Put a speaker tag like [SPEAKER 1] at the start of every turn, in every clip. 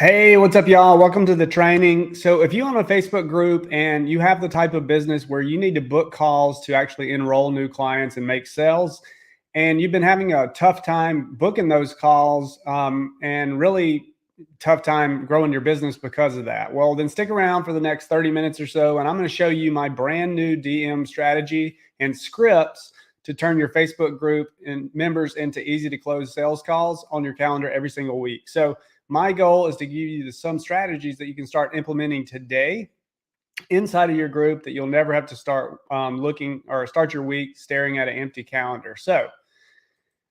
[SPEAKER 1] Hey, what's up, y'all? Welcome to the training. So if you own a Facebook group and you have the type of business where you need to book calls to actually enroll new clients and make sales, and you've been having a tough time booking those calls and really tough time growing your business because of that, well, then stick around for the next 30 minutes or so, and I'm going to show you my brand new DM strategy and scripts to turn your Facebook group and members into easy to close sales calls on your calendar every single week. So my goal is to give you some strategies that you can start implementing today inside of your group that you'll never have to start looking or start your week staring at an empty calendar. So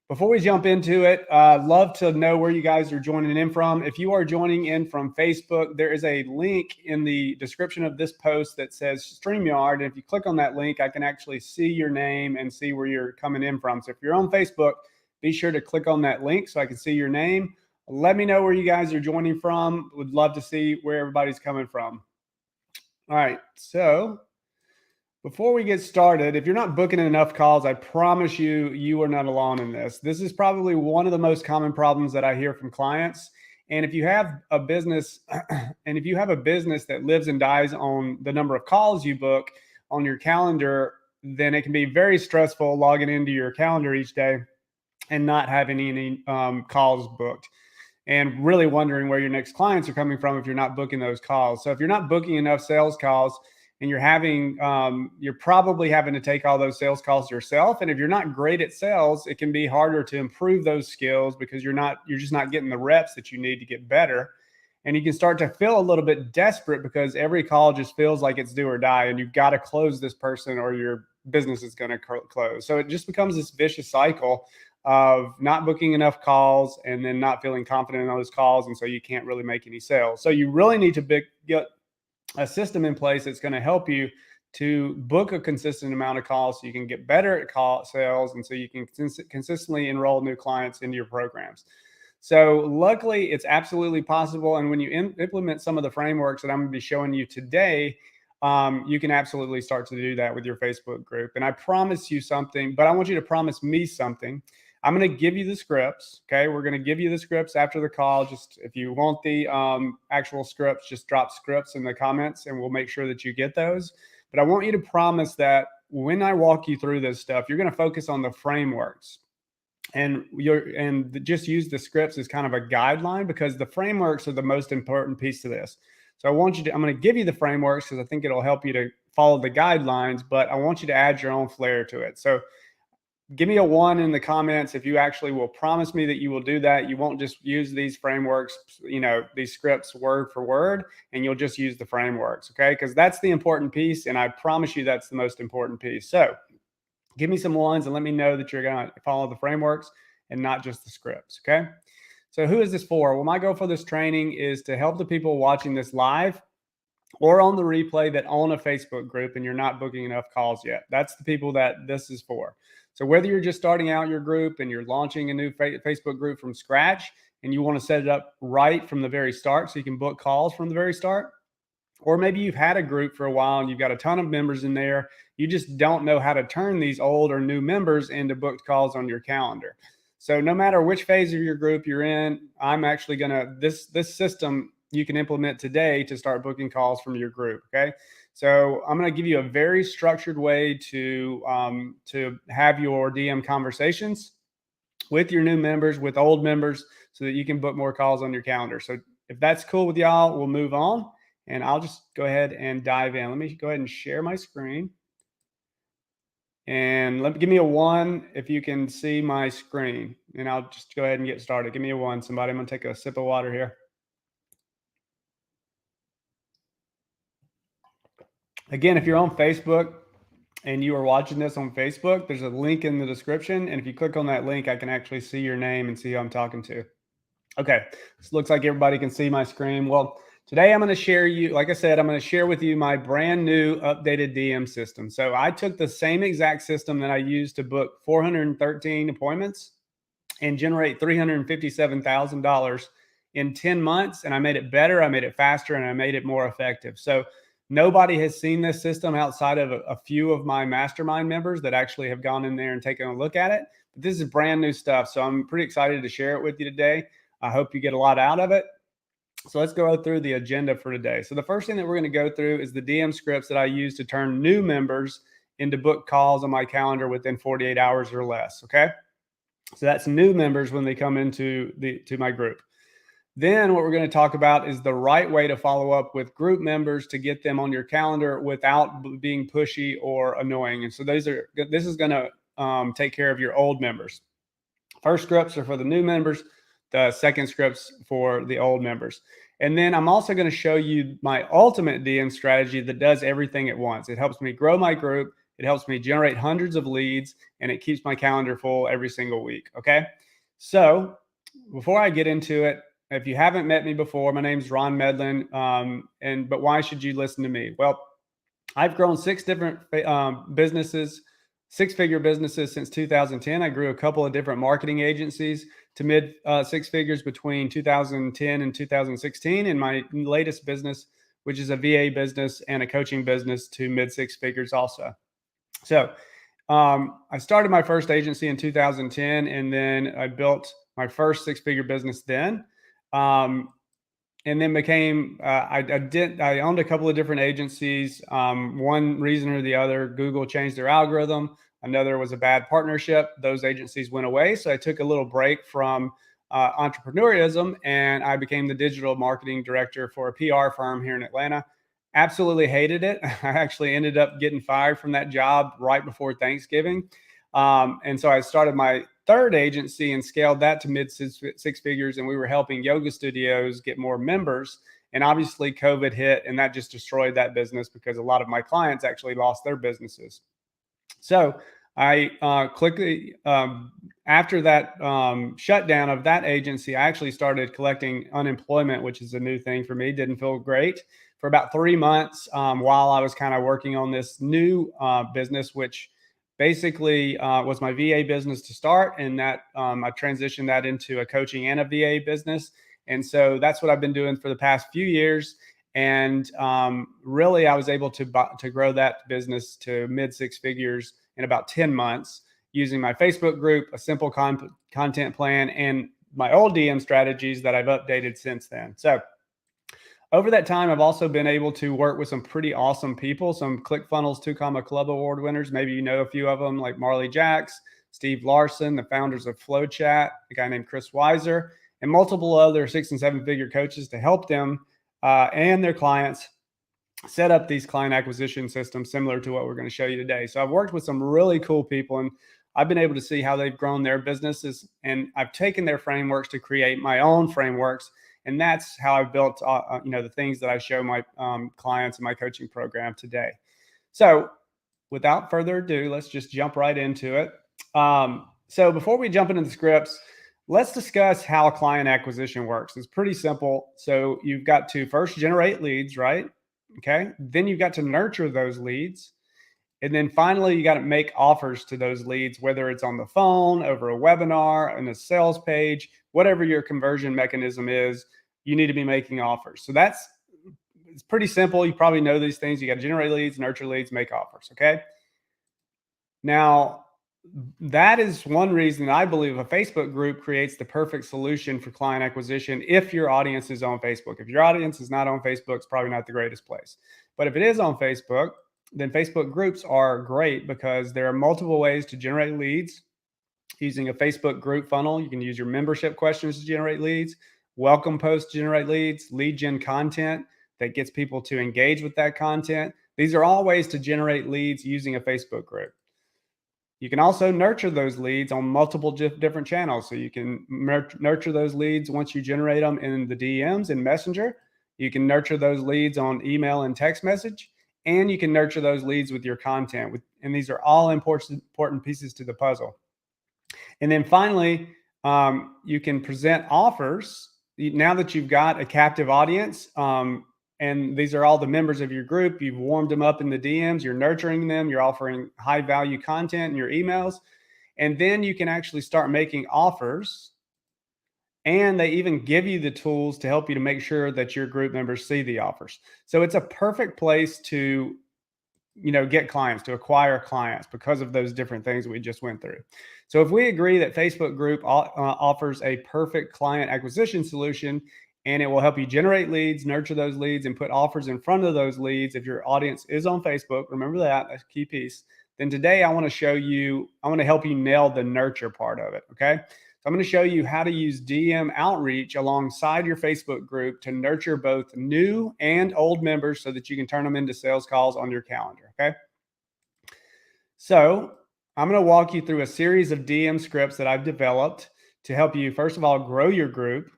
[SPEAKER 1] before we jump into it, I'd love to know where you guys are joining in from. If you are joining in from Facebook, there is a link in the description of this post that says StreamYard. And if you click on that link, I can actually see your name and see where you're coming in from. So if you're on Facebook, be sure to click on that link so I can see your name. Let me know where you guys are joining from. Would love to see where everybody's coming from. All right, so before we get started, if you're not booking enough calls, I promise you, you are not alone in this. This is probably one of the most common problems that I hear from clients. And if you have a business, that lives and dies on the number of calls you book on your calendar, then it can be very stressful logging into your calendar each day and not having any calls booked, and really wondering where your next clients are coming from if you're not booking those calls. So if you're not booking enough sales calls and you're probably having to take all those sales calls yourself. And if you're not great at sales, it can be harder to improve those skills because you're just not getting the reps that you need to get better. And you can start to feel a little bit desperate because every call just feels like it's do or die, and you've got to close this person or your business is going to close. So it just becomes this vicious cycle of not booking enough calls and then not feeling confident in those calls. And so you can't really make any sales. So you really need to get a system in place that's going to help you to book a consistent amount of calls so you can get better at call sales, and so you can consistently enroll new clients into your programs. So luckily, it's absolutely possible. And when you implement some of the frameworks that I'm going to be showing you today, you can absolutely start to do that with your Facebook group. And I promise you something, but I want you to promise me something. I'm going to give you the scripts. Okay. We're going to give you the scripts after the call. Just if you want the actual scripts, just drop scripts in the comments and we'll make sure that you get those. But I want you to promise that when I walk you through this stuff, you're going to focus on the frameworks and just use the scripts as kind of a guideline, because the frameworks are the most important piece to this. So I'm going to give you the frameworks because I think it'll help you to follow the guidelines, but I want you to add your own flair to it. So give me a 1 in the comments if you actually will promise me that you will do that. You won't just use these frameworks, these scripts word for word, and you'll just use the frameworks, okay? Because that's the important piece, and I promise you that's the most important piece. So give me some 1s and let me know that you're going to follow the frameworks and not just the scripts, okay? So who is this for? Well, my goal for this training is to help the people watching this live or on the replay that own a Facebook group and you're not booking enough calls yet. That's the people that this is for. So whether you're just starting out your group and you're launching a new Facebook group from scratch and you want to set it up right from the very start so you can book calls from the very start, or maybe you've had a group for a while and you've got a ton of members in there, you just don't know how to turn these old or new members into booked calls on your calendar. So no matter which phase of your group you're in, I'm actually going to, this system you can implement today to start booking calls from your group, okay? So I'm going to give you a very structured way to have your DM conversations with your new members, with old members, so that you can book more calls on your calendar. So if that's cool with y'all, we'll move on, and I'll just go ahead and dive in. Let me go ahead and share my screen. And give me a 1 if you can see my screen, and I'll just go ahead and get started. Give me a 1. Somebody, I'm going to take a sip of water here. Again, if you're on Facebook and you are watching this on Facebook, there's a link in the description. And if you click on that link, I can actually see your name and see who I'm talking to. Okay, this looks like everybody can see my screen. Well, today I'm going to share like I said, I'm going to share with you my brand new updated DM system. So I took the same exact system that I used to book 413 appointments and generate $357,000 in 10 months. And I made it better, I made it faster, and I made it more effective. So nobody has seen this system outside of a few of my mastermind members that actually have gone in there and taken a look at it. But this is brand new stuff. So I'm pretty excited to share it with you today. I hope you get a lot out of it. So let's go through the agenda for today. So the first thing that we're going to go through is the DM scripts that I use to turn new members into book calls on my calendar within 48 hours or less. Okay. So that's new members when they come into to my group. Then what we're going to talk about is the right way to follow up with group members to get them on your calendar without being pushy or annoying. And so this is going to take care of your old members. First scripts are for the new members. The second scripts for the old members. And then I'm also going to show you my ultimate DM strategy that does everything at once. It helps me grow my group. It helps me generate hundreds of leads, and it keeps my calendar full every single week. Okay. So before I get into it, if you haven't met me before, my name's Ron Medlin. But why should you listen to me? Well, I've grown 6 different businesses, 6-figure businesses since 2010. I grew a couple of different marketing agencies to mid 6 figures between 2010 and 2016. And my latest business, which is a VA business and a coaching business, to mid 6 figures also. So I started my first agency in 2010, and then I built my first 6-figure business then. And then I owned a couple of different agencies. One reason or the other, Google changed their algorithm. Another was a bad partnership. Those agencies went away. So I took a little break from entrepreneurism, and I became the digital marketing director for a PR firm here in Atlanta. Absolutely hated it. I actually ended up getting fired from that job right before Thanksgiving. And so I started my third agency and scaled that to mid 6 figures. And we were helping yoga studios get more members. And obviously COVID hit, and that just destroyed that business because a lot of my clients actually lost their businesses. So I quickly, after that shutdown of that agency, I actually started collecting unemployment, which is a new thing for me. Didn't feel great for about 3 months while I was kind of working on this new business, which basically was my VA business to start. And that I transitioned that into a coaching and a VA business. And so that's what I've been doing for the past few years. And really, I was able to grow that business to mid 6 figures in about 10 months using my Facebook group, a simple content plan, and my old DM strategies that I've updated since then. So over that time, I've also been able to work with some pretty awesome people, some ClickFunnels 2 Comma Club Award winners. Maybe you know a few of them, like Marley Jacks, Steve Larson, the founders of FlowChat, a guy named Chris Weiser, and multiple other 6 and 7 figure coaches to help them and their clients set up these client acquisition systems similar to what we're going to show you today. So I've worked with some really cool people, and I've been able to see how they've grown their businesses, and I've taken their frameworks to create my own frameworks. And that's how I've built, the things that I show my clients in my coaching program today. So without further ado, let's just jump right into it. So before we jump into the scripts, let's discuss how client acquisition works. It's pretty simple. So you've got to first generate leads, right? Okay. Then you've got to nurture those leads. And then finally, you got to make offers to those leads, whether it's on the phone, over a webinar, on a sales page, whatever your conversion mechanism is, you need to be making offers. So it's pretty simple. You probably know these things. You got to generate leads, nurture leads, make offers. Okay. Now, that is one reason I believe a Facebook group creates the perfect solution for client acquisition if your audience is on Facebook. If your audience is not on Facebook, it's probably not the greatest place. But if it is on Facebook, then Facebook groups are great because there are multiple ways to generate leads using a Facebook group funnel. You can use your membership questions to generate leads, welcome posts to generate leads, lead gen content that gets people to engage with that content. These are all ways to generate leads using a Facebook group. You can also nurture those leads on multiple different channels. So you can nurture those leads once you generate them in the DMs in Messenger. You can nurture those leads on email and text message, and you can nurture those leads with your content. And these are all important pieces to the puzzle. And then finally, you can present offers now that you've got a captive audience. And these are all the members of your group. You've warmed them up in the DMs. You're nurturing them. You're offering high value content in your emails. And then you can actually start making offers. And they even give you the tools to help you to make sure that your group members see the offers. So it's a perfect place to get clients, to acquire clients because of those different things we just went through. So if we agree that Facebook group offers a perfect client acquisition solution, and it will help you generate leads, nurture those leads, and put offers in front of those leads. If your audience is on Facebook, remember that, that's a key piece. Then today I want to help you nail the nurture part of it. Okay. So I'm going to show you how to use DM outreach alongside your Facebook group to nurture both new and old members so that you can turn them into sales calls on your calendar. Okay. So I'm going to walk you through a series of DM scripts that I've developed to help you, first of all, grow your group,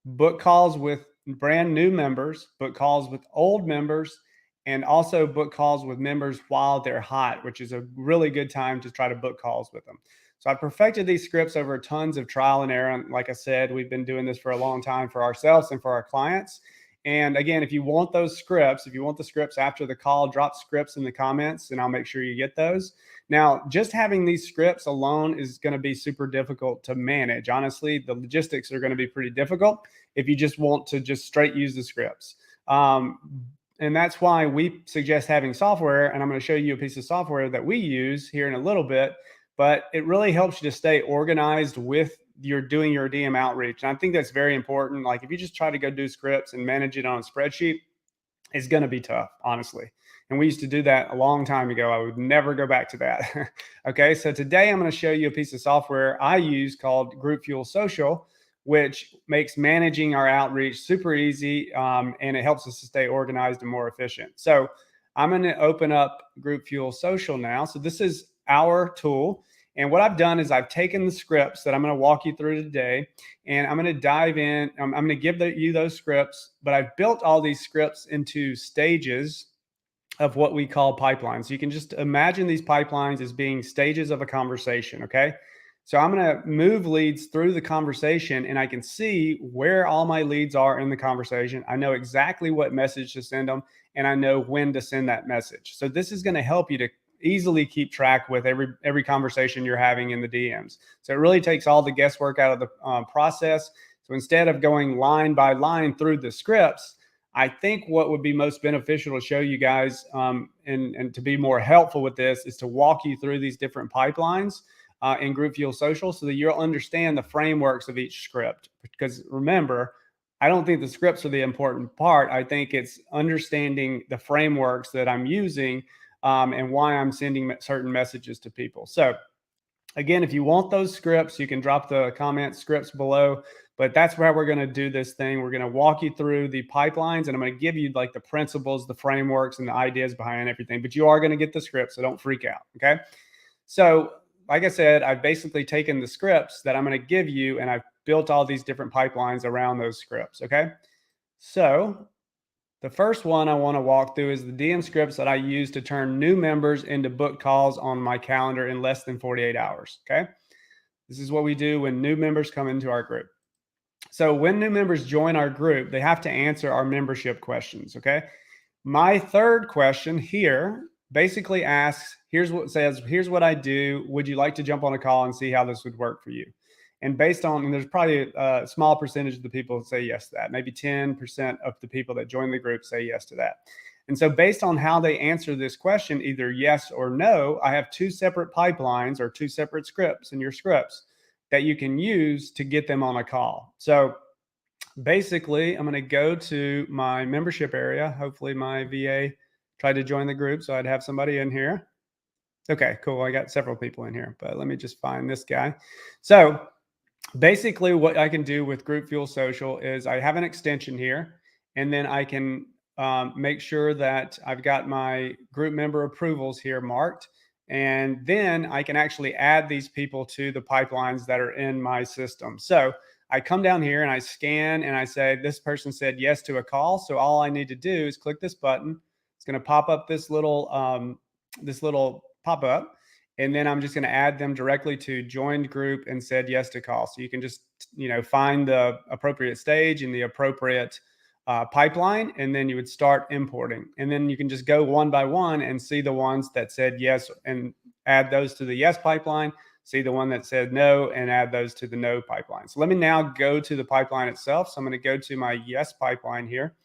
[SPEAKER 1] book calls with brand new members, book calls with old members, and also book calls with members while they're hot, which is a really good time to try to book calls with them. So I perfected these scripts over tons of trial and error. And like I said, we've been doing this for a long time for ourselves and for our clients. And again, if you want those scripts, if you want the scripts after the call, drop scripts in the comments and I'll make sure you get those. Now, just having these scripts alone is going to be super difficult to manage. Honestly, the logistics are going to be pretty difficult if you just want to just straight use the scripts. And that's why we suggest having software. And I'm going to show you a piece of software that we use here in a little bit, but it really helps you to stay organized with you're doing your DM outreach. And I think that's very important. Like if you just try to go do scripts and manage it on a spreadsheet, it's going to be tough, honestly. And we used to do that a long time ago. I would never go back to that. Okay. So today I'm going to show you a piece of software I use called Group Fuel Social, which makes managing our outreach super easy. And it helps us to stay organized and more efficient. So I'm going to open up Group Fuel Social now. So this is our tool. And what I've done is I've taken the scripts that I'm going to walk you through today, and I'm going to dive in. I'm going to give you those scripts, but I've built all these scripts into stages of what we call pipelines. So you can just imagine these pipelines as being stages of a conversation. Okay. So I'm going to move leads through the conversation and I can see where all my leads are in the conversation. I know exactly what message to send them and I know when to send that message. So this is going to help you to easily keep track with every conversation you're having in the DMs. So it really takes all the guesswork out of the process. So instead of going line by line through the scripts, I think what would be most beneficial to show you guys and to be more helpful with this is to walk you through these different pipelines in Group Fuel Social so that you'll understand the frameworks of each script. Because remember, I don't think the scripts are the important part. I think it's understanding the frameworks that I'm using and why I'm sending certain messages to people. So again, if you want those scripts, you can drop the comment scripts below, but that's where we're going to do this thing. We're going to walk you through the pipelines and I'm going to give you like the principles, the frameworks, and the ideas behind everything, but you are going to get the scripts, so don't freak out. Okay. So like I said, I've basically taken the scripts that I'm going to give you and I've built all these different pipelines around those scripts. Okay. So the first one I want to walk through is the DM scripts that I use to turn new members into book calls on my calendar in less than 48 hours. Okay. This is what we do when new members come into our group. So when new members join our group, they have to answer our membership questions. Okay. My third question here basically asks, here's what I do. Would you like to jump on a call and see how this would work for you? And based on, and there's probably a small percentage of the people that say yes to that. Maybe 10% of the people that join the group say yes to that. And so based on how they answer this question, either yes or no, I have two separate pipelines or two separate scripts in your scripts that you can use to get them on a call. So basically, I'm going to go to my membership area. Hopefully my VA tried to join the group, so I'd have somebody in here. Okay, cool. I got several people in here, but let me just find this guy. So basically what I can do with Group Fuel Social is I have an extension here, and then I can make sure that I've got my group member approvals here marked. And then I can actually add these people to the pipelines that are in my system. So I come down here and I scan and I say, this person said yes to a call. So all I need to do is click this button. It's going to pop up this little pop-up. And then I'm just going to add them directly to joined group and said yes to call. So you can just, find the appropriate stage and the appropriate pipeline, and then you would start importing. And then you can just go one by one and see the ones that said yes and add those to the yes pipeline, see the one that said no and add those to the no pipeline. So let me now go to the pipeline itself. So I'm going to go to my yes pipeline here.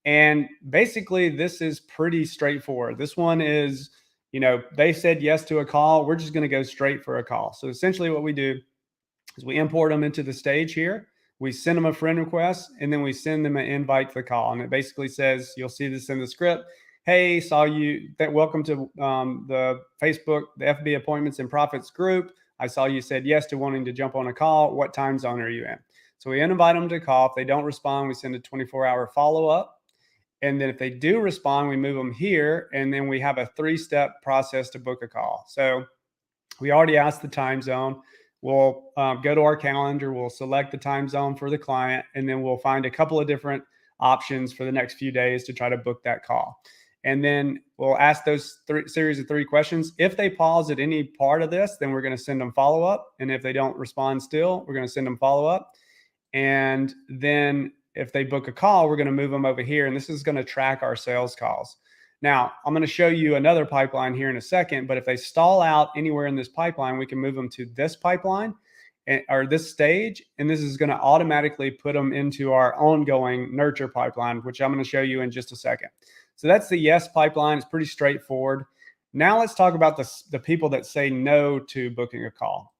[SPEAKER 1] And basically this is pretty straightforward. This one is, they said yes to a call. We're just going to go straight for a call. So essentially what we do is we import them into the stage here. we send them a friend request, and then we send them an invite to the call. And it basically says, you'll see this in the script. Hey, saw you, welcome to the Facebook, the FB Appointments and Profits group. I saw you said yes to wanting to jump on a call. What time zone are you in? So we invite them to call. If they don't respond, we send a 24-hour follow-up. And then if they do respond, we move them here. And then we have a 3-step process to book a call. So we already asked the time zone. We'll go to our calendar. We'll select the time zone for the client. And then we'll find a couple of different options for the next few days to try to book that call. And then we'll ask those series of 3 questions. If they pause at any part of this, then we're going to send them follow-up. And if they don't respond still, we're going to send them follow-up. And then if they book a call, we're going to move them over here. And this is going to track our sales calls. Now, I'm going to show you another pipeline here in a second, but if they stall out anywhere in this pipeline, we can move them to this pipeline or this stage, and this is going to automatically put them into our ongoing nurture pipeline, which I'm going to show you in just a second. So that's the yes pipeline. It's pretty straightforward. Now let's talk about the people that say no to booking a call.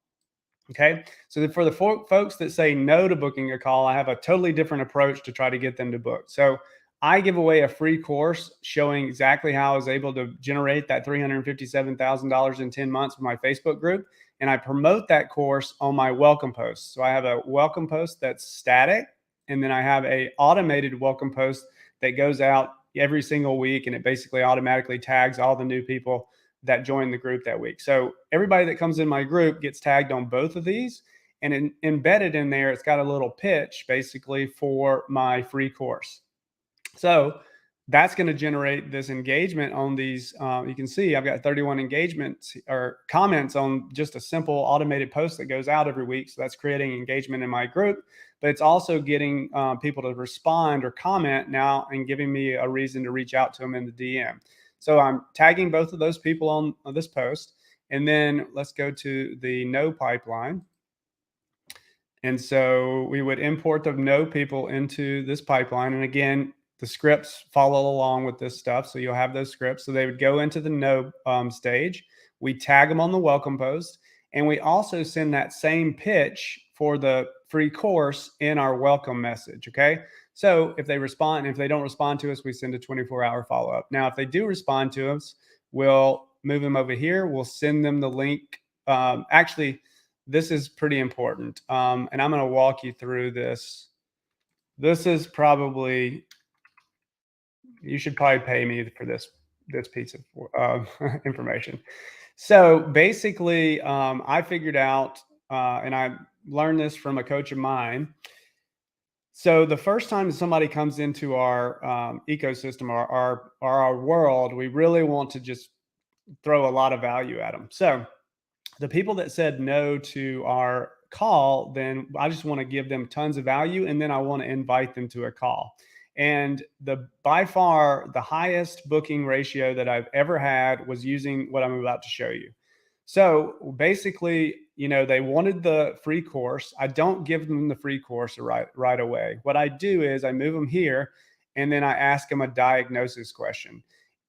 [SPEAKER 1] Okay, so for the folks that say no to booking a call, I have a totally different approach to try to get them to book. So I give away a free course showing exactly how I was able to generate that $357,000 in 10 months with my Facebook group. And I promote that course on my welcome post. So I have a welcome post that's static, and then I have a automated welcome post that goes out every single week, and it basically automatically tags all the new people that join the group that week. So everybody that comes in my group gets tagged on both of these, and embedded in there, it's got a little pitch basically for my free course. So that's going to generate this engagement on these. You can see I've got 31 engagements or comments on just a simple automated post that goes out every week. So that's creating engagement in my group, but it's also getting people to respond or comment now and giving me a reason to reach out to them in the DM. So I'm tagging both of those people on this post. And then let's go to the no pipeline. And so we would import the no people into this pipeline. And again, the scripts follow along with this stuff. So you'll have those scripts. So they would go into the no stage. We tag them on the welcome post. And we also send that same pitch for the free course in our welcome message. Okay. So if they respond, if they don't respond to us, we send a 24-hour follow-up. Now, if they do respond to us, we'll move them over here. We'll send them the link. Actually, this is pretty important. And I'm going to walk you through this. This is probably, you should probably pay me for this piece of information. So basically, I figured out, and I learned this from a coach of mine. So the first time somebody comes into our ecosystem or our world, we really want to just throw a lot of value at them. So the people that said no to our call, then I just want to give them tons of value, and then I want to invite them to a call. And by far the highest booking ratio that I've ever had was using what I'm about to show you. So basically, they wanted the free course. I don't give them the free course right away. What I do is I move them here, and then I ask them a diagnosis question.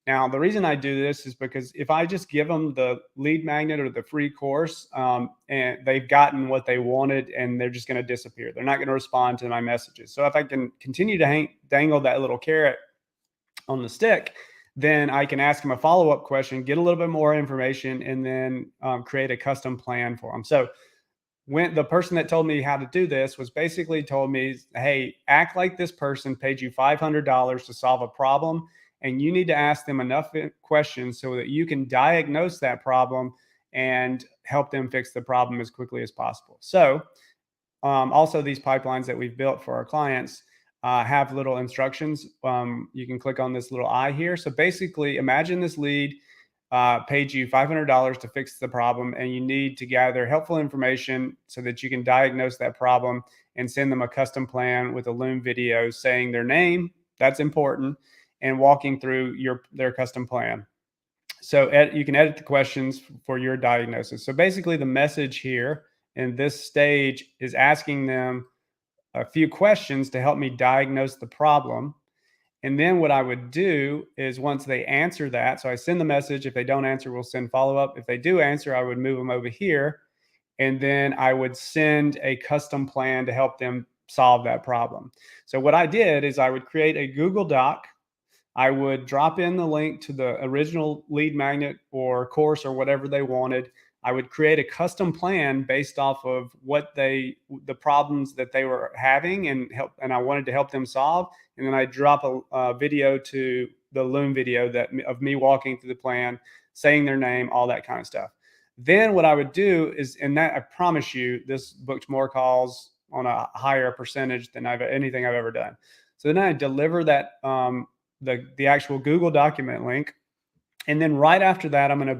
[SPEAKER 1] Now, the reason I do this is because if I just give them the lead magnet or the free course, and they've gotten what they wanted, and they're just going to disappear. They're not going to respond to my messages. So if I can continue to dangle that little carrot on the stick, then I can ask them a follow-up question, get a little bit more information, and then create a custom plan for them. So when the person that told me how to do this was basically told me, hey, act like this person paid you $500 to solve a problem, and you need to ask them enough questions so that you can diagnose that problem and help them fix the problem as quickly as possible. So also these pipelines that we've built for our clients have little instructions. You can click on this little eye here. So basically, imagine this lead paid you $500 to fix the problem, and you need to gather helpful information so that you can diagnose that problem and send them a custom plan with a Loom video saying their name, that's important, and walking through their custom plan. So you can edit the questions for your diagnosis. So basically the message here in this stage is asking them a few questions to help me diagnose the problem. And then what I would do is once they answer that, so I send the message. If they don't answer, we'll send follow-up. If they do answer, I would move them over here. And then I would send a custom plan to help them solve that problem. So what I did is I would create a Google Doc. I would drop in the link to the original lead magnet or course or whatever they wanted. I would create a custom plan based off of the problems that they were having and I wanted to help them solve. And then I drop a video to the Loom video of me walking through the plan, saying their name, all that kind of stuff. Then what I would do is, and that I promise you, this booked more calls on a higher percentage than anything I've ever done. So then I deliver that the actual Google document link. And then right after that, I'm going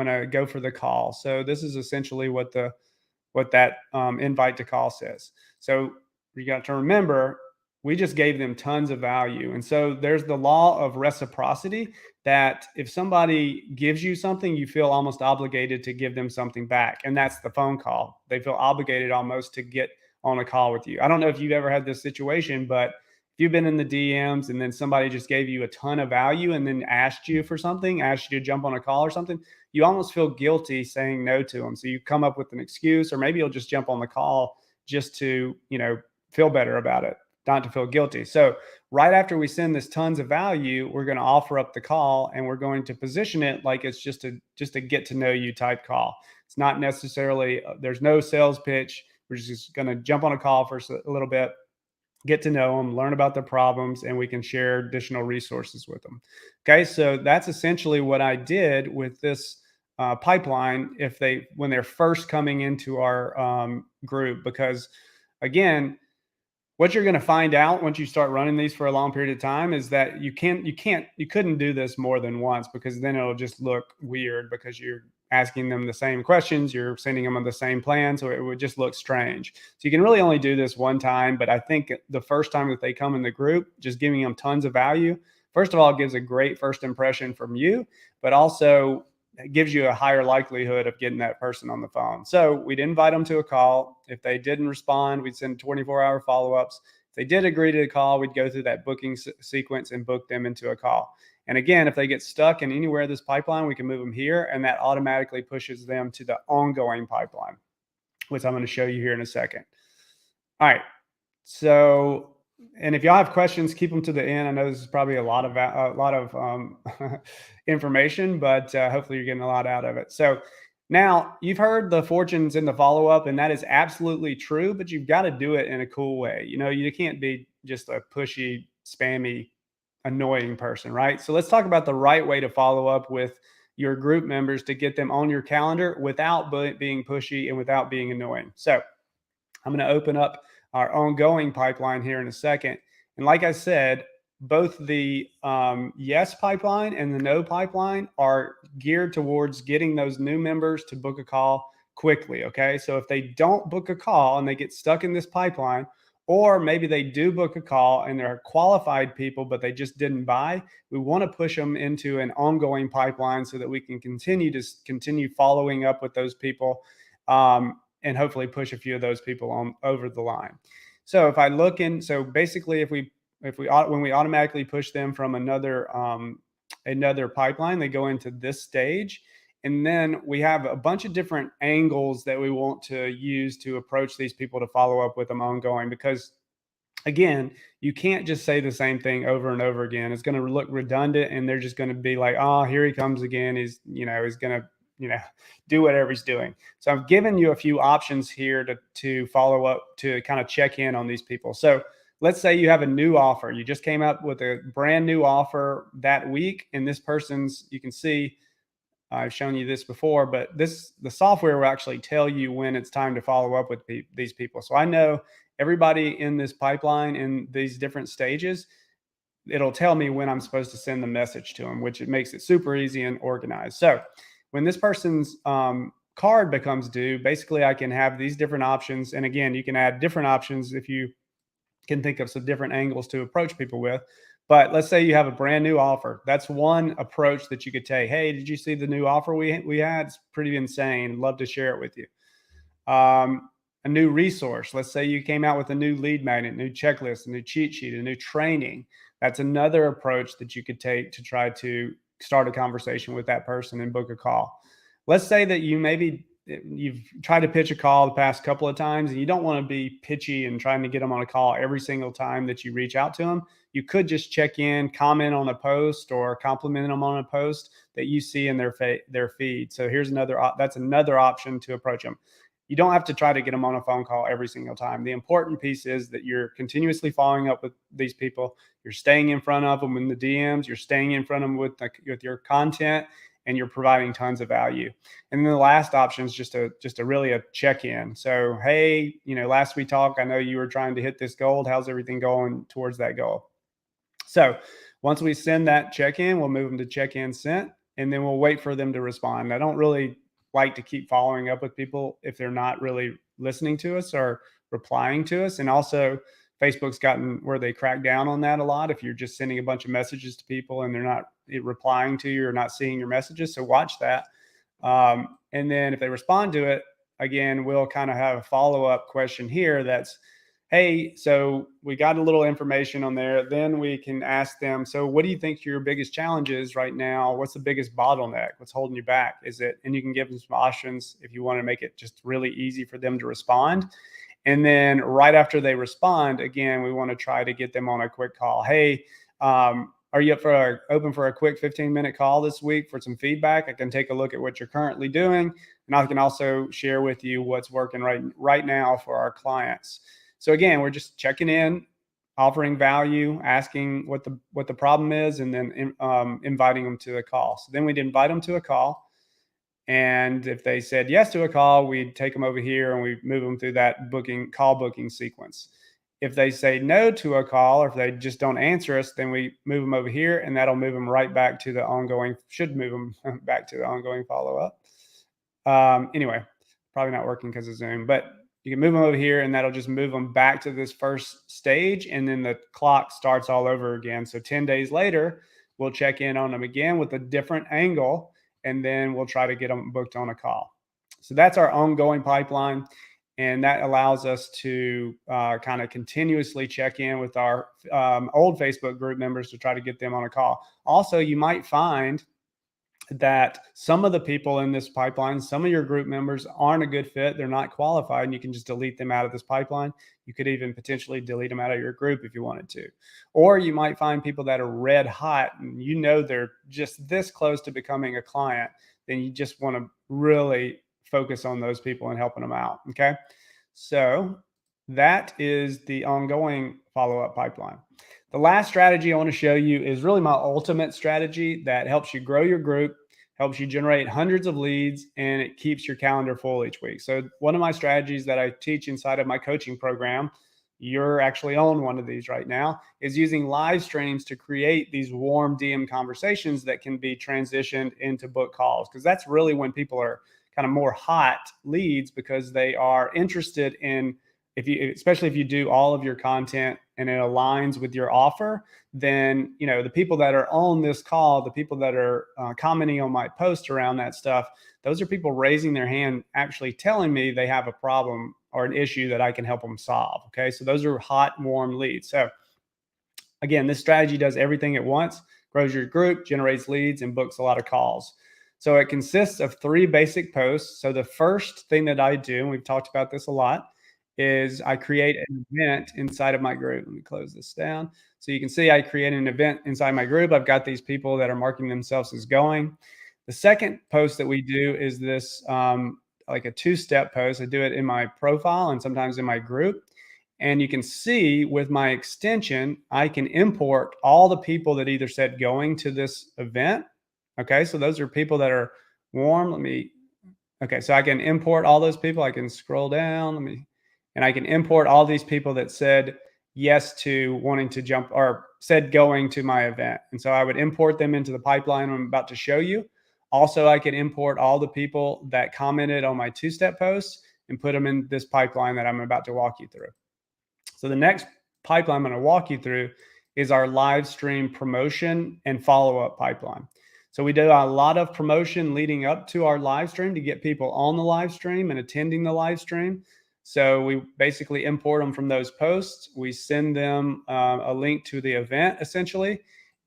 [SPEAKER 1] to go for the call. So this is essentially what that invite to call says. So you got to remember, we just gave them tons of value. And so there's the law of reciprocity that if somebody gives you something, you feel almost obligated to give them something back. And that's the phone call. They feel obligated almost to get on a call with you. I don't know if you've ever had this situation, but if you've been in the DMs and then somebody just gave you a ton of value and then asked you for something, asked you to jump on a call or something, you almost feel guilty saying no to them. So you come up with an excuse, or maybe you'll just jump on the call just to, feel better about it, not to feel guilty. So right after we send this tons of value, we're going to offer up the call, and we're going to position it like it's just a get to know you type call. It's not necessarily, there's no sales pitch. We're just going to jump on a call for a little bit, get to know them, learn about their problems, and we can share additional resources with them. Okay, so that's essentially what I did with this pipeline when they're first coming into our group. Because again, what you're going to find out once you start running these for a long period of time is that you couldn't do this more than once, because then it'll just look weird, because you're asking them the same questions, you're sending them on the same plan, so it would just look strange. So you can really only do this one time, but I think the first time that they come in the group, just giving them tons of value, first of all, it gives a great first impression from you, but also it gives you a higher likelihood of getting that person on the phone. So we'd invite them to a call. If they didn't respond, we'd send 24-hour follow-ups. If they did agree to the call, we'd go through that booking sequence and book them into a call. And again, if they get stuck in anywhere in this pipeline, we can move them here, and that automatically pushes them to the ongoing pipeline, which I'm going to show you here in a second. All right. So, and if y'all have questions, keep them to the end. I know this is probably a lot of information, but hopefully you're getting a lot out of it. So now you've heard the fortunes in the follow-up, and that is absolutely true, but you've got to do it in a cool way. You can't be just a pushy, spammy, annoying person, right? So let's talk about the right way to follow up with your group members to get them on your calendar without being pushy and without being annoying. So I'm going to open up our ongoing pipeline here in a second. And like I said, both the yes pipeline and the no pipeline are geared towards getting those new members to book a call quickly. Okay. So if they don't book a call and they get stuck in this pipeline, or maybe they do book a call and they're qualified people, but they just didn't buy, we want to push them into an ongoing pipeline so that we can continue following up with those people, and hopefully push a few of those people over the line. So if I look in, so basically when we automatically push them from another pipeline, they go into this stage. And then we have a bunch of different angles that we want to use to approach these people to follow up with them ongoing. Because again, you can't just say the same thing over and over again. It's going to look redundant, and they're just going to be like, oh, here he comes again. He's going to, do whatever he's doing. So I've given you a few options here to follow up, to kind of check in on these people. So let's say you have a new offer. You just came up with a brand new offer that week, and this person's, you can see, I've shown you this before, but the software will actually tell you when it's time to follow up with these people. So I know everybody in this pipeline in these different stages, it'll tell me when I'm supposed to send the message to them, which it makes it super easy and organized. So when this person's card becomes due, basically I can have these different options. And again, you can add different options if you can think of some different angles to approach people with. But let's say you have a brand new offer. That's one approach that you could take. Hey, did you see the new offer we had? It's pretty insane. Love to share it with you. A new resource. Let's say you came out with a new lead magnet, new checklist, a new cheat sheet, a new training. That's another approach that you could take to try to start a conversation with that person and book a call. Let's say that you maybe you've tried to pitch a call the past couple of times and you don't want to be pitchy and trying to get them on a call every single time that you reach out to them, you could just check in, comment on a post, or compliment them on a post that you see in their feed. So here's that's another option to approach them. You don't have to try to get them on a phone call every single time. The important piece is that you're continuously following up with these people. You're staying in front of them in the DMs. You're staying in front of them with your content, and you're providing tons of value. And then the last option is just a really a check-in. So, hey, last we talked, I know you were trying to hit this goal. How's everything going towards that goal? So once we send that check-in, we'll move them to check-in sent, and then we'll wait for them to respond. I don't really like to keep following up with people if they're not really listening to us or replying to us. And also, Facebook's gotten where they crack down on that a lot. If you're just sending a bunch of messages to people and they're not replying to you or not seeing your messages, so watch that. And then if they respond to it, again, we'll kind of have a follow-up question here that's, hey, so we got a little information on there. Then we can ask them, so what do you think your biggest challenge is right now? What's the biggest bottleneck? What's holding you back? And you can give them some options if you want to make it just really easy for them to respond. And then right after they respond, again, we want to try to get them on a quick call. Hey, are you open for a quick 15-minute call this week for some feedback? I can take a look at what you're currently doing, and I can also share with you what's working right now for our clients. So again, we're just checking in, offering value, asking what the problem is, and then inviting them to a call. So then we'd invite them to a call. And if they said yes to a call, we'd take them over here and we move them through that call booking sequence. If they say no to a call, or if they just don't answer us, then we move them over here, and that'll move them right back to the ongoing follow-up. Anyway, probably not working because of Zoom, but you can move them over here, and that'll just move them back to this first stage, and then the clock starts all over again. So 10 days later, we'll check in on them again with a different angle, and then we'll try to get them booked on a call. So that's our ongoing pipeline, and that allows us to kind of continuously check in with our old Facebook group members to try to get them on a call. Also, you might find that some of the people in this pipeline, some of your group members aren't a good fit. They're not qualified, and you can just delete them out of this pipeline. You could even potentially delete them out of your group if you wanted to. Or you might find people that are red hot and they're just this close to becoming a client. Then you just want to really focus on those people and helping them out. Okay. So that is the ongoing follow-up pipeline. The last strategy I want to show you is really my ultimate strategy that helps you grow your group, helps you generate hundreds of leads, and it keeps your calendar full each week. So one of my strategies that I teach inside of my coaching program, you're actually on one of these right now, is using live streams to create these warm DM conversations that can be transitioned into book calls. Because that's really when people are kind of more hot leads, because they are interested in, especially if you do all of your content and it aligns with your offer, then the people that are on this call, the people that are commenting on my post around that stuff, those are people raising their hand, actually telling me they have a problem or an issue that I can help them solve. Okay, so those are hot, warm leads. So again, this strategy does everything at once: grows your group, generates leads, and books a lot of calls. So it consists of 3 basic posts. So the first thing that I do, and we've talked about this a lot, is I create an event inside of my group. Let me close this down. So you can see I create an event inside my group. I've got these people that are marking themselves as going. The second post that we do is this like a 2-step post. I do it in my profile and sometimes in my group. And you can see with my extension, I can import all the people that either said going to this event. Okay, so those are people that are warm. Okay, so I can import all those people. I can scroll down. And I can import all these people that said yes to wanting to jump, or said going to my event. And so I would import them into the pipeline I'm about to show you. Also, I can import all the people that commented on my 2-step posts and put them in this pipeline that I'm about to walk you through. So the next pipeline I'm going to walk you through is our live stream promotion and follow-up pipeline. So we do a lot of promotion leading up to our live stream to get people on the live stream and attending the live stream. So we basically import them from those posts. We send them a link to the event, essentially.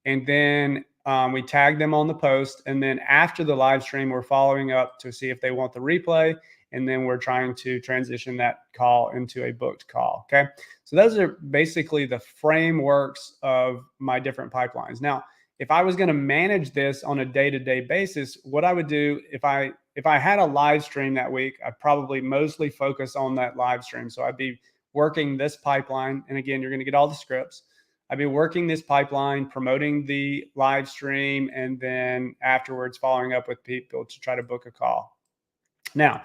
[SPEAKER 1] And then We tag them on the post. And then after the live stream, we're following up to see if they want the replay. And then we're trying to transition that call into a booked call. Okay. So those are basically the frameworks of my different pipelines. Now, if I was going to manage this on a day-to-day basis, what I would do if I had a live stream that week, I'd probably mostly focus on that live stream. So I'd be working this pipeline. And again, you're going to get all the scripts. I'd be working this pipeline, promoting the live stream, and then afterwards following up with people to try to book a call. Now,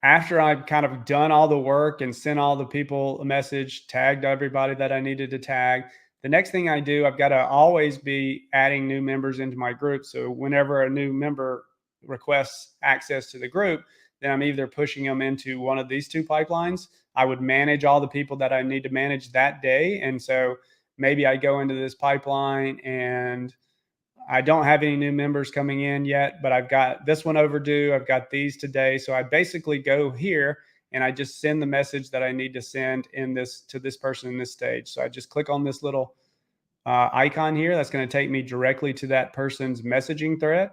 [SPEAKER 1] after I've kind of done all the work and sent all the people a message, tagged everybody that I needed to tag, the next thing I do, I've got to always be adding new members into my group. So whenever a new member requests access to the group, then I'm either pushing them into one of these two pipelines. I would manage all the people that I need to manage that day. And so maybe I go into this pipeline and I don't have any new members coming in yet, but I've got this one overdue. I've got these today. So I basically go here and I just send the message that I need to send in this to this person in this stage. So I just click on this little icon here. That's going to take me directly to that person's messaging thread.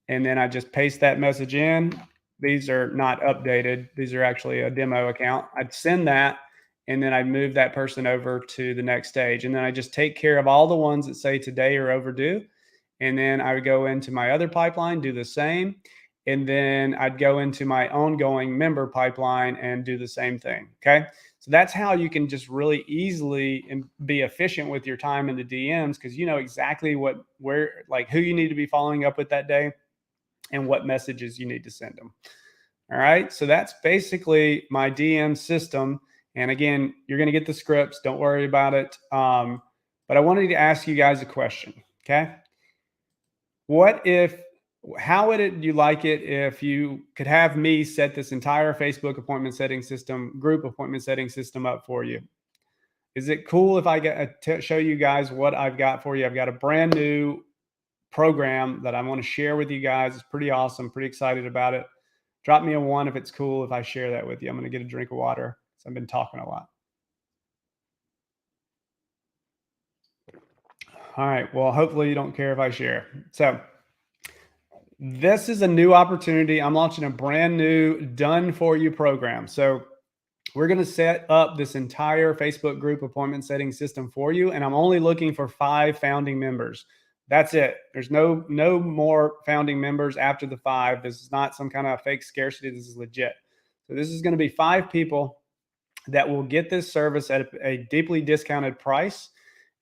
[SPEAKER 1] And then I just paste that message in. These are not updated. These are actually a demo account. I'd send that, and then I move that person over to the next stage. And then I just take care of all the ones that say today are overdue. And then I would go into my other pipeline, do the same. And then I'd go into my ongoing member pipeline and do the same thing. Okay. So that's how you can just really easily and be efficient with your time in the DMs, because you know exactly who you need to be following up with that day and what messages you need to send them. All right. So that's basically my DM system. And again, you're going to get the scripts. Don't worry about it. But I wanted to ask you guys a question. Okay. How would you like it if you could have me set this entire Facebook appointment setting system, group appointment setting system up for you? Is it cool if I get to show you guys what I've got for you? I've got a brand new program that I want to share with you guys. It's pretty awesome. Pretty excited about it. Drop me a 1 if it's cool if I share that with you. I'm going to get a drink of water. So I've been talking a lot. All right. Well, hopefully you don't care if I share. So this is a new opportunity. I'm launching a brand new done for you program. So we're going to set up this entire Facebook group appointment setting system for you. And I'm only looking for 5 founding members. That's it. There's no more founding members after the 5. This is not some kind of fake scarcity. This is legit. So this is going to be 5 people that will get this service at a deeply discounted price.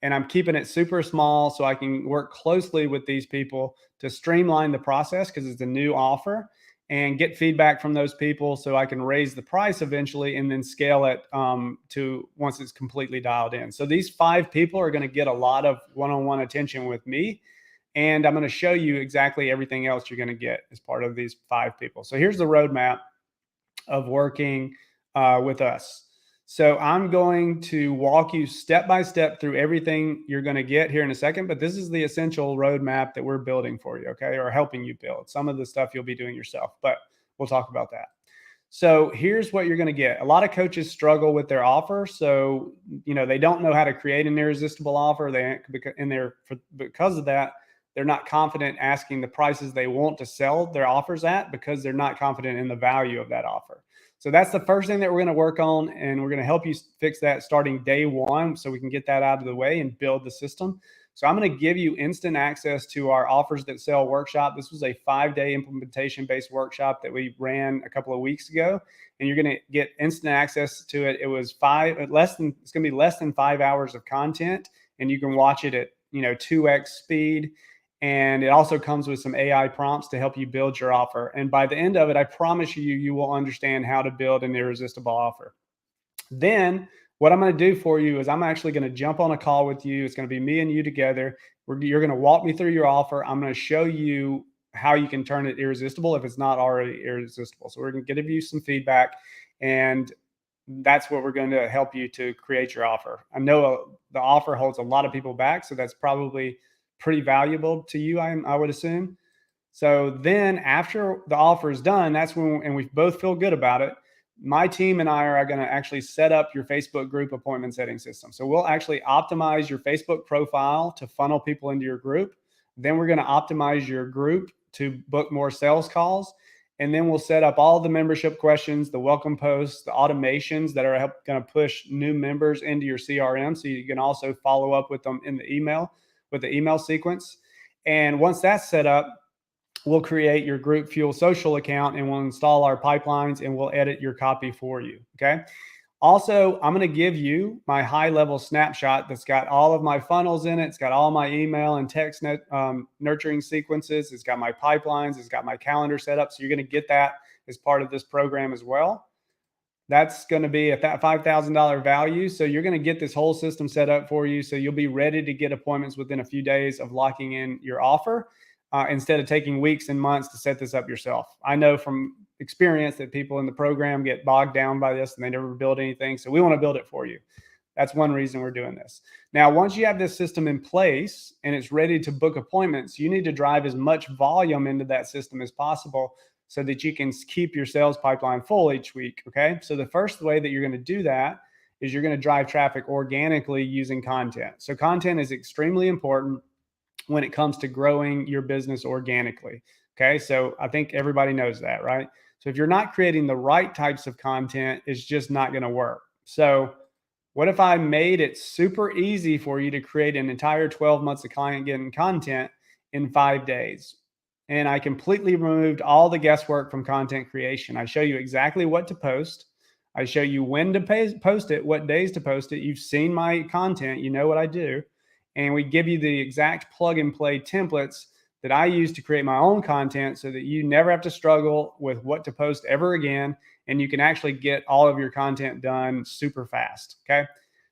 [SPEAKER 1] And I'm keeping it super small so I can work closely with these people to streamline the process, because it's a new offer, and get feedback from those people so I can raise the price eventually and then scale it to once it's completely dialed in. So these 5 people are going to get a lot of one-on-one attention with me. And I'm going to show you exactly everything else you're going to get as part of these 5 people. So here's the roadmap of working with us. So I'm going to walk you step by step through everything you're going to get here in a second, but this is the essential roadmap that we're building for you, okay, or helping you build. Some of the stuff you'll be doing yourself, but we'll talk about that. So here's what you're going to get. A lot of coaches struggle with their offer. So, they don't know how to create an irresistible offer. Because of that, they're not confident asking the prices they want to sell their offers at, because they're not confident in the value of that offer. So that's the first thing that we're going to work on, and we're going to help you fix that starting day 1 so we can get that out of the way and build the system. So I'm going to give you instant access to our Offers That Sell workshop. This was a 5-day implementation-based workshop that we ran a couple of weeks ago, and you're going to get instant access to it. It was it's going to be less than 5 hours of content, and you can watch it at 2x speed. And it also comes with some AI prompts to help you build your offer. And by the end of it, I promise you will understand how to build an irresistible offer. Then what I'm going to do for you is I'm actually going to jump on a call with you. It's going to be me and you together. You're going to walk me through your offer. I'm going to show you how you can turn it irresistible if it's not already irresistible. So we're going to give you some feedback, and that's what we're going to help you to create your offer. I know the offer holds a lot of people back, so that's probably pretty valuable to you, I would assume. So then after the offer is done, that's when, and we both feel good about it, my team and I are going to actually set up your Facebook group appointment setting system. So we'll actually optimize your Facebook profile to funnel people into your group. Then we're going to optimize your group to book more sales calls. And then we'll set up all the membership questions, the welcome posts, the automations that are going to push new members into your CRM. So you can also follow up with them in the email with the email sequence. And once that's set up, we'll create your Group Fuel social account and we'll install our pipelines and we'll edit your copy for you. Okay. Also, I'm going to give you my high level snapshot that's got all of my funnels in it. It's got all my email and text nurturing sequences. It's got my pipelines. It's got my calendar set up. So you're going to get that as part of this program as well. That's going to be at that $5,000 value. So you're going to get this whole system set up for you. So you'll be ready to get appointments within a few days of locking in your offer instead of taking weeks and months to set this up yourself. I know from experience that people in the program get bogged down by this and they never build anything. So we want to build it for you. That's one reason we're doing this. Now, once you have this system in place and it's ready to book appointments, you need to drive as much volume into that system as possible so that you can keep your sales pipeline full each week. Okay. So the first way that you're going to do that is you're going to drive traffic organically using content. So content is extremely important when it comes to growing your business organically. Okay. So I think everybody knows that, right? So if you're not creating the right types of content, it's just not going to work. So what if I made it super easy for you to create an entire 12 months of client getting content in 5 days? And I completely removed all the guesswork from content creation. I show you exactly what to post. I show you when to post it, what days to post it. You've seen my content, you know what I do. And we give you the exact plug and play templates that I use to create my own content so that you never have to struggle with what to post ever again. And you can actually get all of your content done super fast. Okay.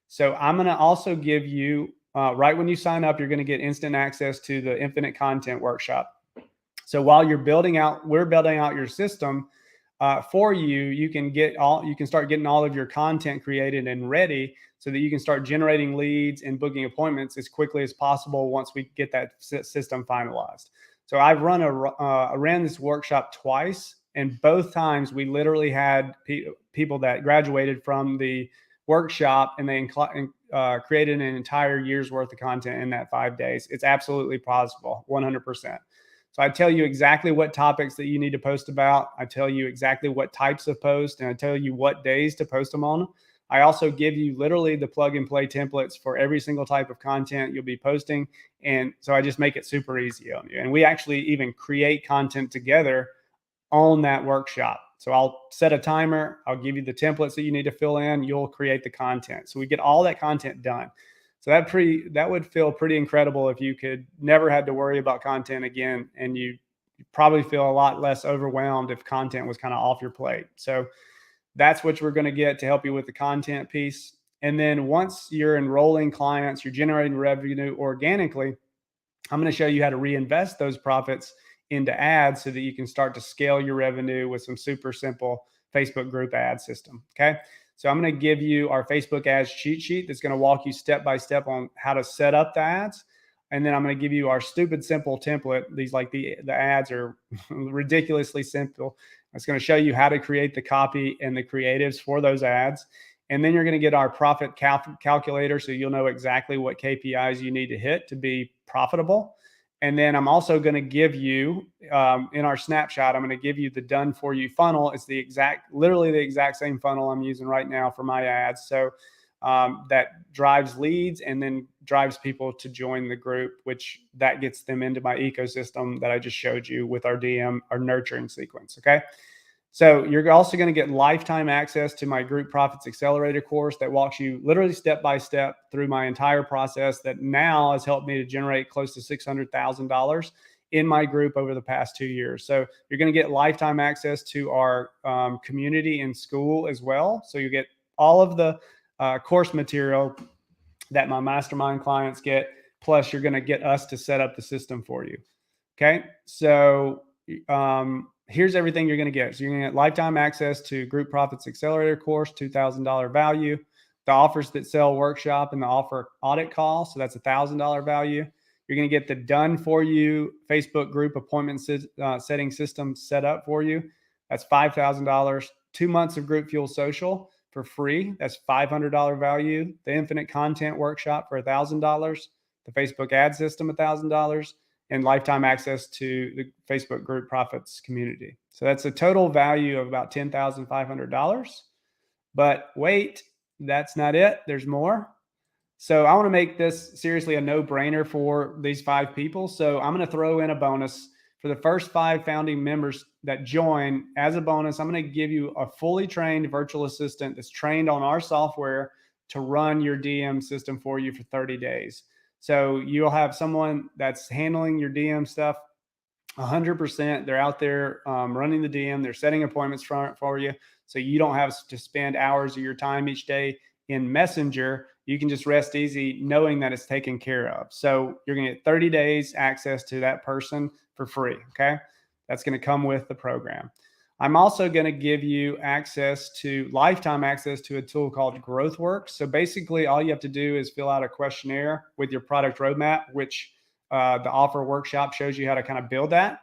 [SPEAKER 1] So I'm going to also give you, right when you sign up, you're going to get instant access to the Infinite Content Workshop. So while we're building out your system for you, you can start getting all of your content created and ready so that you can start generating leads and booking appointments as quickly as possible once we get that system finalized. So I've ran this workshop twice, and both times we literally had people that graduated from the workshop and they created an entire year's worth of content in that 5 days. It's absolutely possible, 100%. So I tell you exactly what topics that you need to post about. I tell you exactly what types of posts, and I tell you what days to post them on. I also give you literally the plug and play templates for every single type of content you'll be posting. And so I just make it super easy on you. And we actually even create content together on that workshop. So I'll set a timer. I'll give you the templates that you need to fill in. You'll create the content. So we get all that content done. So that would feel pretty incredible if you could never had to worry about content again, and you probably feel a lot less overwhelmed if content was kind of off your plate. So that's what we're going to get to help you with the content piece. And then once you're enrolling clients, you're generating revenue organically, I'm going to show you how to reinvest those profits into ads so that you can start to scale your revenue with some super simple Facebook group ad system. Okay. So I'm going to give you our Facebook ads cheat sheet that's going to walk you step by step on how to set up the ads. And then I'm going to give you our stupid simple template. These the ads are ridiculously simple. It's going to show you how to create the copy and the creatives for those ads. And then you're going to get our profit calculator. So you'll know exactly what KPIs you need to hit to be profitable. And then I'm also going to give you, in our snapshot, I'm going to give you the done for you funnel. It's literally the exact same funnel I'm using right now for my ads. So that drives leads and then drives people to join the group, which that gets them into my ecosystem that I just showed you with our DM, our nurturing sequence. Okay. So you're also going to get lifetime access to my Group Profits Accelerator course that walks you literally step by step through my entire process that now has helped me to generate close to $600,000 in my group over the past 2 years. So you're going to get lifetime access to our community in school as well. So you get all of the course material that my mastermind clients get, plus you're going to get us to set up the system for you. Okay. So here's everything you're going to get. So you're going to get lifetime access to Group Profits Accelerator course, $2,000 value, the offers that sell workshop and the offer audit call. So that's $1,000 value. You're going to get the done for you Facebook group appointment setting system set up for you. That's $5,000. 2 months of Group Fuel Social for free. That's $500 value. The Infinite Content Workshop for $1,000. The Facebook ad system, $1,000. And lifetime access to the Facebook Group Profits community. So that's a total value of about $10,500. But wait, that's not it. There's more. So I want to make this seriously a no-brainer for these 5 people. So I'm going to throw in a bonus for the first 5 founding members that join. As a bonus, I'm going to give you a fully trained virtual assistant that's trained on our software to run your DM system for you for 30 days. So you'll have someone that's handling your DM stuff 100%. They're out there running the DM. They're setting appointments for you. So you don't have to spend hours of your time each day in Messenger. You can just rest easy knowing that it's taken care of. So you're going to get 30 days access to that person for free. Okay. That's going to come with the program. I'm also going to give you lifetime access to a tool called GrowthWorks. So basically all you have to do is fill out a questionnaire with your product roadmap, which the offer workshop shows you how to kind of build that.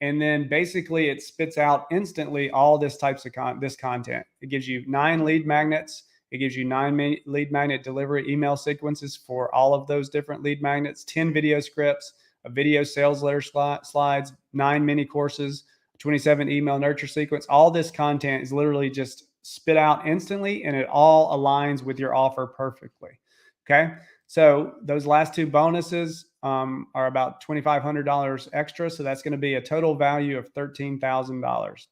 [SPEAKER 1] And then basically it spits out instantly all this types of this content. It gives you 9 lead magnets. It gives you 9 lead magnet delivery email sequences for all of those different lead magnets, 10 video scripts, a video sales letter slides, 9 mini courses, 27 email nurture sequence. All this content is literally just spit out instantly, and it all aligns with your offer perfectly. Okay. So those last 2 bonuses are about $2,500 extra. So that's going to be a total value of $13,000.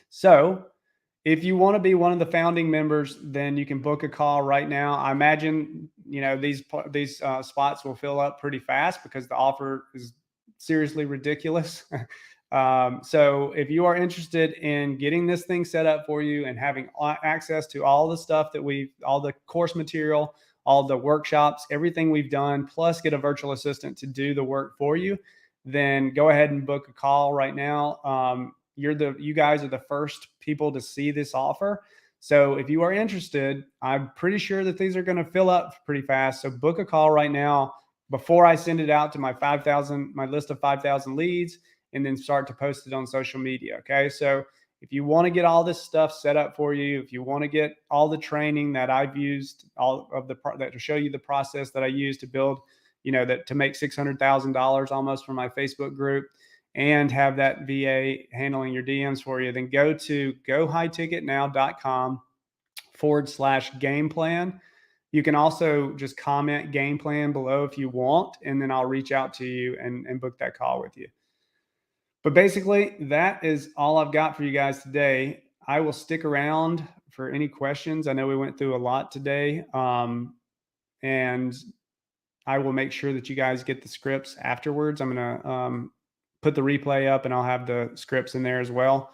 [SPEAKER 1] So if you want to be one of the founding members, then you can book a call right now. I imagine, these spots will fill up pretty fast because the offer is seriously ridiculous. So if you are interested in getting this thing set up for you and having access to all the stuff that all the course material, all the workshops, everything we've done, plus get a virtual assistant to do the work for you, then go ahead and book a call right now. You guys are the first people to see this offer. So if you are interested, I'm pretty sure that these are going to fill up pretty fast. So book a call right now before I send it out to my list of 5,000 leads, and then start to post it on social media. Okay. So if you want to get all this stuff set up for you, if you want to get all the training that I've used, that to show you the process that I use to build, to make $600,000 almost from my Facebook group, and have that VA handling your DMs for you, then go to gohighticketnow.com/game plan. You can also just comment game plan below if you want, and then I'll reach out to you and book that call with you. But basically, that is all I've got for you guys today. I will stick around for any questions. I know we went through a lot today, and I will make sure that you guys get the scripts afterwards. I'm going to put the replay up, and I'll have the scripts in there as well.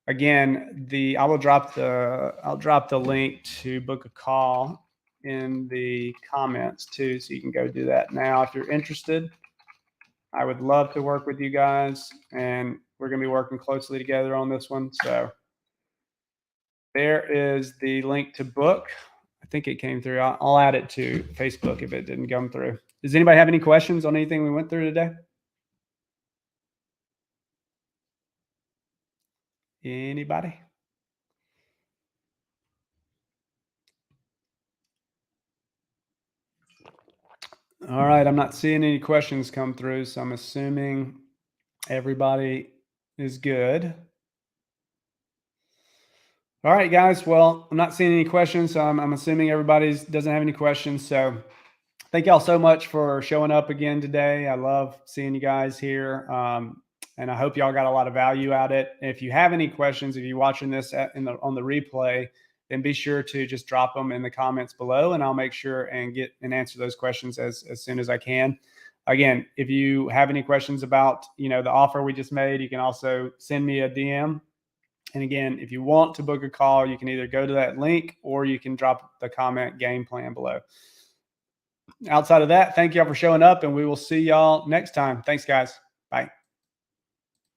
[SPEAKER 1] Again, I'll drop the link to book a call in the comments too, so you can go do that now if you're interested. I would love to work with you guys, and we're going to be working closely together on this one. So there is the link to book. I think it came through. I'll add it to Facebook if it didn't come through. Does anybody have any questions on anything we went through today? Anybody? All right. I'm not seeing any questions come through, so I'm assuming everybody is good. All right, guys. Well, I'm not seeing any questions, so I'm assuming everybody doesn't have any questions. So thank y'all so much for showing up again today. I love seeing you guys here. And I hope y'all got a lot of value out of it. If you have any questions, if you're watching this on the replay, then be sure to just drop them in the comments below, and I'll make sure and answer those questions as soon as I can. Again, if you have any questions about, the offer we just made, you can also send me a DM. And again, if you want to book a call, you can either go to that link or you can drop the comment game plan below. Outside of that, thank y'all for showing up, and we will see y'all next time. Thanks, guys.